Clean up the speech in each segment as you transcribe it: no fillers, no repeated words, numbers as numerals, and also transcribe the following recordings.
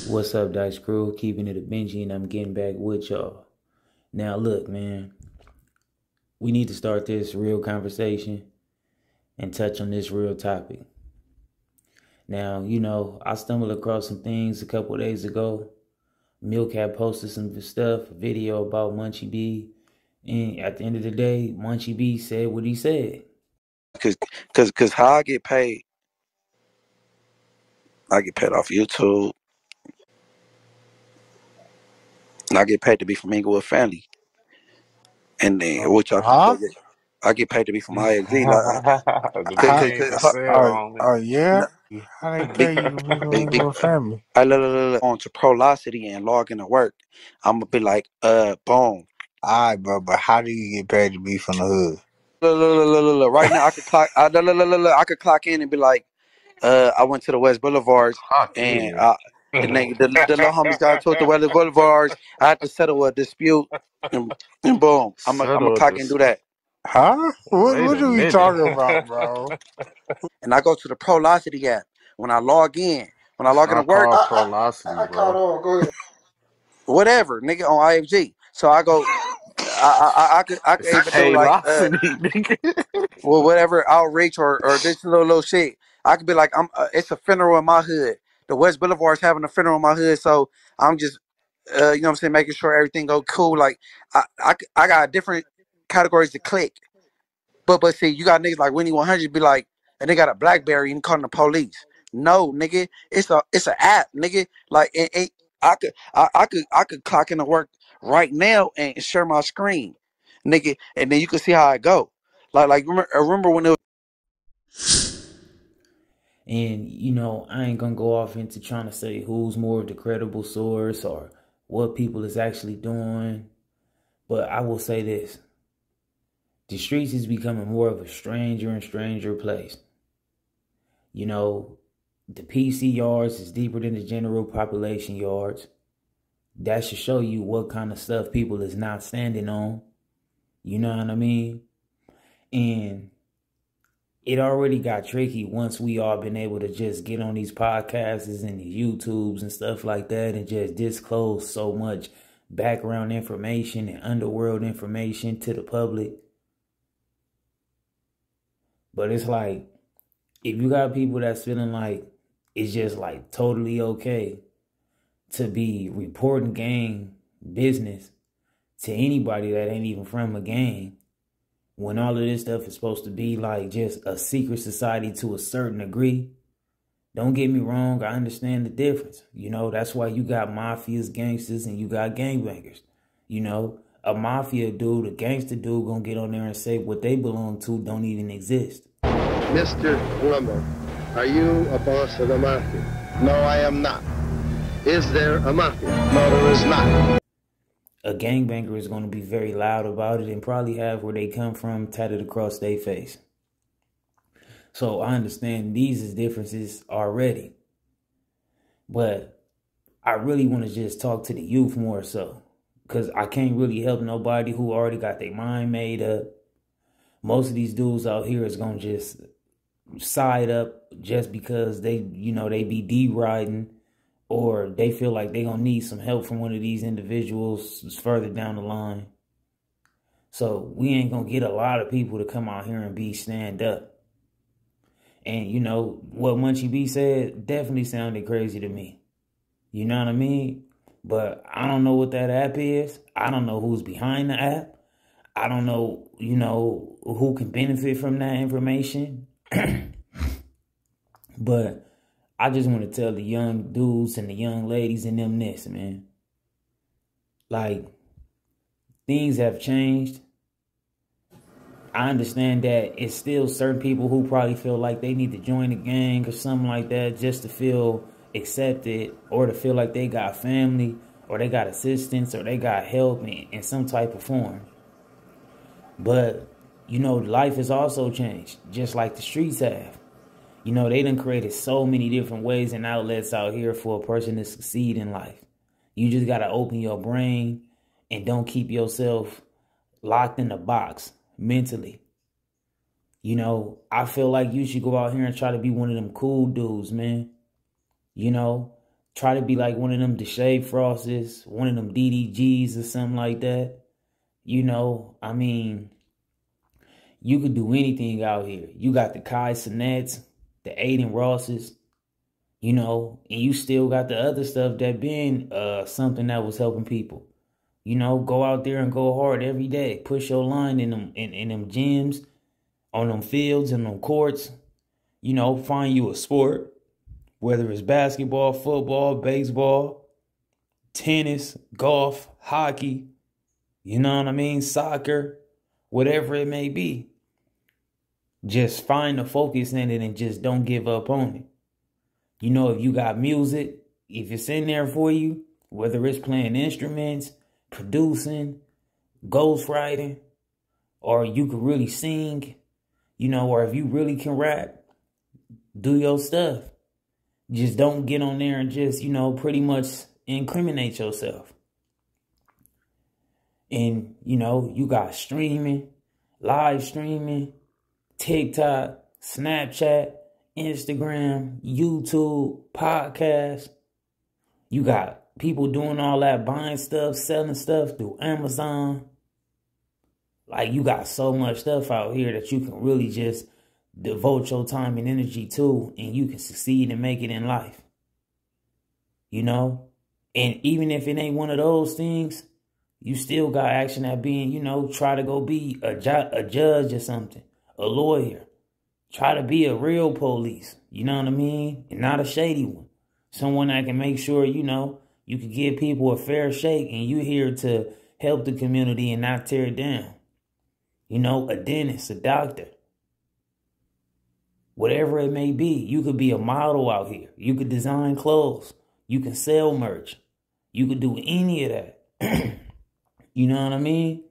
What's up, Dice Crew? Keeping it a Benji, and I'm getting back with y'all. Now, look, man, we need to start this real conversation and touch on this real topic. Now, I stumbled across some things a couple of days ago. Milk had posted some stuff, a video about Munchie B, and at the end of the day, Munchie B said what he said. Cause how I get paid off YouTube, and I get paid to be from Inglewood Family, and then which I Huh? I get paid to be from IXZ. The Cause, How? nigga cause, ain't cause, for huh, sale, Oh, homie. oh yeah? no, How they big, pay you to be from big, your family? I on to Prolocity and log into work. I'm gonna be like, boom. Alright, bro, but how do you get paid to be from the hood? Right now, I could clock. I could clock in and be like, I went to the West Boulevards, Fuck and in. the little homies got to the West Boulevards. I had to settle a dispute, and boom, I'm gonna Settle clock and this. do that. Huh? What Wait what a are we minute. talking about, bro? And I go to the Prolocity app when I log in. When I It's log into not work, called Prolocity, I caught bro. on. Go ahead. whatever, nigga, on IFG. So I go, I could It's even do like, Paylocity, nigga. well, whatever outreach or this little shit. I could be like, it's a funeral in my hood. The West Boulevard's having a funeral in my hood, so I'm just, you know what I'm saying, making sure everything go cool. Like, I got different categories to click. But see, you got niggas like Winnie 100 be like, and they got a BlackBerry and calling the police. No, nigga, it's an app, nigga. Like, I could clock into work right now and share my screen, nigga, and then you can see how I go. Like remember when it was. And, I ain't gonna go off into trying to say who's more of the credible source or what people is actually doing. But I will say this. The streets is becoming more of a stranger and stranger place. The PC yards is deeper than the general population yards. That should show you what kind of stuff people is not standing on. You know what I mean? And it already got tricky once we all been able to just get on these podcasts and these YouTubes and stuff like that and just disclose so much background information and underworld information to the public. But it's like, if you got people that's feeling like it's just like totally okay to be reporting gang business to anybody that ain't even from a gang, when all of this stuff is supposed to be like just a secret society to a certain degree. Don't get me wrong, I understand the difference. That's why you got mafias, gangsters, and you got gangbangers. A mafia dude, a gangster dude gonna get on there and say what they belong to don't even exist. Mr. Plumber, are you a boss of the mafia? No, I am not. Is there a mafia? No, there is not. A gangbanger is going to be very loud about it and probably have where they come from tatted across their face. So I understand these is differences already. But I really want to just talk to the youth more so. Because I can't really help nobody who already got their mind made up. Most of these dudes out here is going to just side up just because they be D-riding, or they feel like they're going to need some help from one of these individuals further down the line. So we ain't going to get a lot of people to come out here and be stand up. And, what Munchie B said definitely sounded crazy to me. You know what I mean? But I don't know what that app is. I don't know who's behind the app. I don't know, who can benefit from that information. But I just want to tell the young dudes and the young ladies in them this, man. Like, things have changed. I understand that it's still certain people who probably feel like they need to join a gang or something like that just to feel accepted, or to feel like they got family, or they got assistance, or they got help in some type of form. But, life has also changed, just like the streets have. They done created so many different ways and outlets out here for a person to succeed in life. You just got to open your brain and don't keep yourself locked in a box mentally. I feel like you should go out here and try to be one of them cool dudes, man. Try to be like one of them Deshae Frosties, one of them DDGs or something like that. You know, I mean, you could do anything out here. You got the Kai Sinets, the Aiden Rosses, you know, and you still got the other stuff that been something that was helping people. You know, go out there and go hard every day. Push your line in them gyms, on them fields, and them courts. You know, find you a sport, whether it's basketball, football, baseball, tennis, golf, hockey, you know what I mean, soccer, whatever it may be. Just find the focus in it and just don't give up on it. You know, if you got music, if it's in there for you, whether it's playing instruments, producing, ghostwriting, or you could really sing, you know, or if you really can rap, do your stuff. Just don't get on there and just, you know, pretty much incriminate yourself. And, you know, you got streaming, live streaming, TikTok, Snapchat, Instagram, YouTube, podcasts. You got people doing all that, buying stuff, selling stuff through Amazon. Like, you got so much stuff out here that you can really just devote your time and energy to, and you can succeed and make it in life. You know? And even if it ain't one of those things, you still got action at being, you know, try to go be a judge or something, a lawyer. Try to be a real police, you know what I mean? And not a shady one. Someone that can make sure, you know, you can give people a fair shake, and you're here to help the community and not tear it down. You know, a dentist, a doctor. Whatever it may be, you could be a model out here. You could design clothes. You can sell merch. You could do any of that. You know what I mean?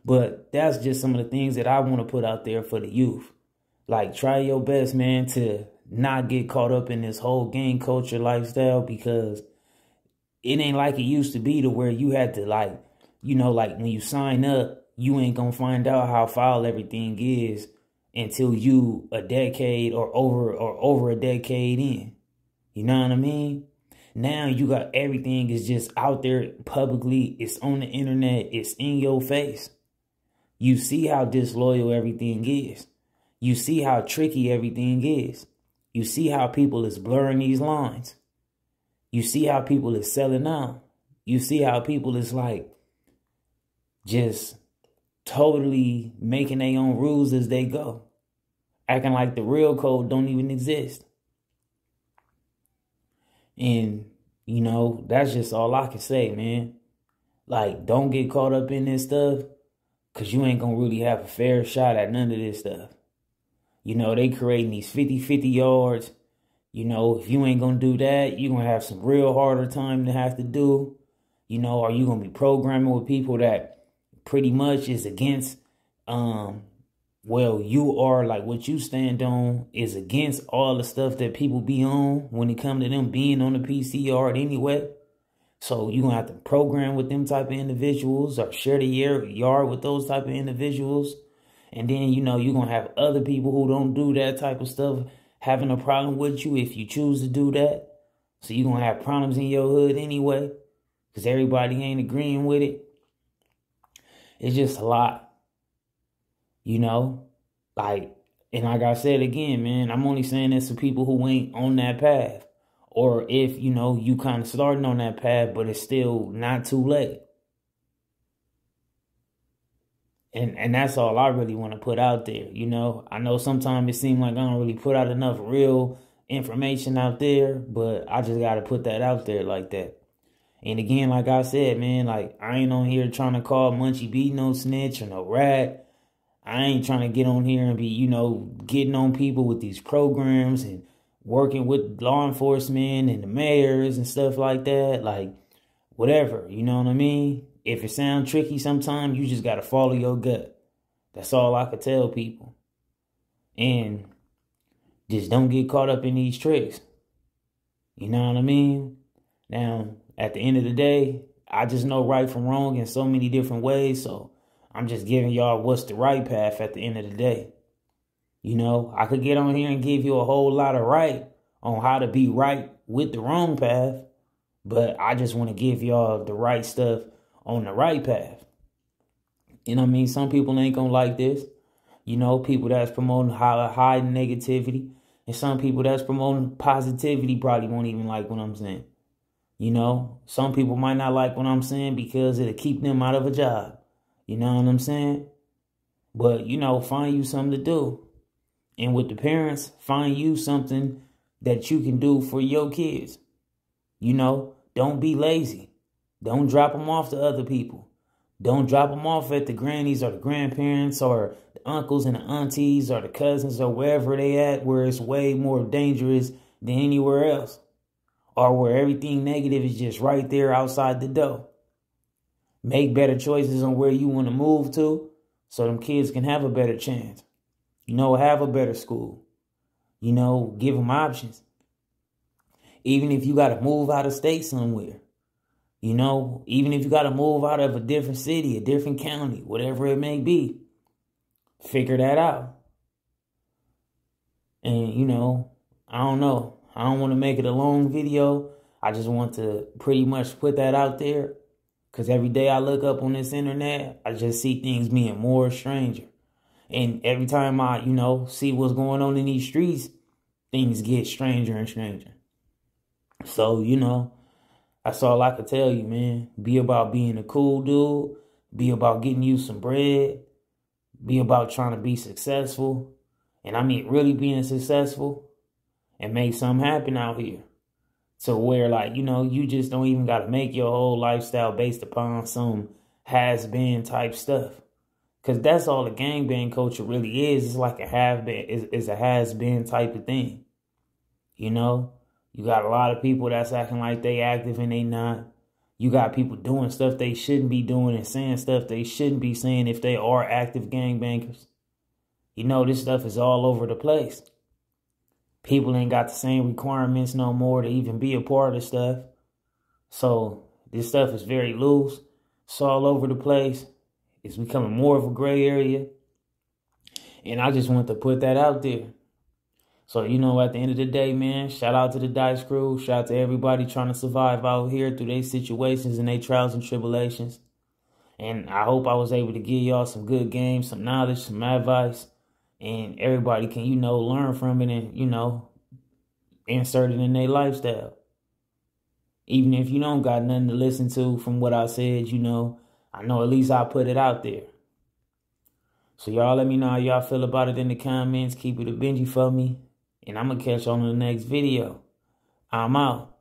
But that's just some of the things that I want to put out there for the youth. Like, try your best, man, to not get caught up in this whole gang culture lifestyle, because it ain't like it used to be, to where you had to, like, you know, like when you sign up, you ain't gonna find out how foul everything is until you a decade or over a decade in. You know what I mean? Now you got everything is just out there publicly. It's on the internet. It's in your face. You see how disloyal everything is. You see how tricky everything is. You see how people is blurring these lines. You see how people is selling out. You see how people is like just totally making their own rules as they go. Acting like the real code don't even exist. And, you know, that's just all I can say, man. Like, don't get caught up in this stuff, because you ain't going to really have a fair shot at none of this stuff. You know, they creating these 50-50 yards. You know, if you ain't going to do that, you're going to have some real harder time to have to do. You know, are you going to be programming with people that pretty much is against, well, you are, like, what you stand on is against all the stuff that people be on when it comes to them being on the PC yard anyway. So you're going to have to program with them type of individuals, or share the yard with those type of individuals. And then, you know, you're going to have other people who don't do that type of stuff having a problem with you if you choose to do that. So you're going to have problems in your hood anyway, because everybody ain't agreeing with it. It's just a lot. You know, like, and like I said again, man, I'm only saying this to people who ain't on that path. Or if, you know, you kind of starting on that path, but it's still not too late. And that's all I really want to put out there. You know, I know sometimes it seems like I don't really put out enough real information out there, but I just got to put that out there like that. And again, like I said, man, like, I ain't on here trying to call Munchie B no snitch or no rat. I ain't trying to get on here and be, you know, getting on people with these programs and working with law enforcement and the mayors and stuff like that. Like, whatever, you know what I mean? If it sounds tricky sometimes, you just got to follow your gut. That's all I could tell people. And just don't get caught up in these tricks. You know what I mean? Now, at the end of the day, I just know right from wrong in so many different ways, so I'm just giving y'all what's the right path at the end of the day. You know, I could get on here and give you a whole lot of right on how to be right with the wrong path. But I just want to give y'all the right stuff on the right path. You know what I mean? Some people ain't gonna like this. You know, people that's promoting high negativity. And some people that's promoting positivity probably won't even like what I'm saying. You know, some people might not like what I'm saying because it'll keep them out of a job. You know what I'm saying? But, you know, find you something to do. And with the parents, find you something that you can do for your kids. You know, don't be lazy. Don't drop them off to other people. Don't drop them off at the grannies or the grandparents or the uncles and the aunties or the cousins or wherever they at, where it's way more dangerous than anywhere else. Or where everything negative is just right there outside the door. Make better choices on where you want to move to so them kids can have a better chance. You know, have a better school. You know, give them options. Even if you got to move out of state somewhere. You know, even if you got to move out of a different city, a different county, whatever it may be. Figure that out. And, you know, I don't know. I don't want to make it a long video. I just want to pretty much put that out there. Because every day I look up on this internet, I just see things being more stranger. And every time I, you know, see what's going on in these streets, things get stranger and stranger. So, you know, that's all I could tell you, man. Be about being a cool dude. Be about getting you some bread. Be about trying to be successful. And I mean really being successful. And make something happen out here. So where, like, you know, you just don't even got to make your whole lifestyle based upon some has-been type stuff. Because that's all the gangbang culture really is. It's like a have-been, it's a has-been type of thing. You know? You got a lot of people that's acting like they active and they not. You got people doing stuff they shouldn't be doing and saying stuff they shouldn't be saying if they are active gangbangers. You know, this stuff is all over the place. People ain't got the same requirements no more to even be a part of stuff. So this stuff is very loose. It's all over the place. It's becoming more of a gray area. And I just want to put that out there. So, you know, at the end of the day, man, shout out to the Dice Crew. Shout out to everybody trying to survive out here through their situations and their trials and tribulations. And I hope I was able to give y'all some good games, some knowledge, some advice. And everybody can, you know, learn from it and, you know, insert it in their lifestyle. Even if you don't got nothing to listen to from what I said, you know, I know at least I put it out there. So y'all let me know how y'all feel about it in the comments. Keep it a Benji for me. And I'm going to catch y'all on the next video. I'm out.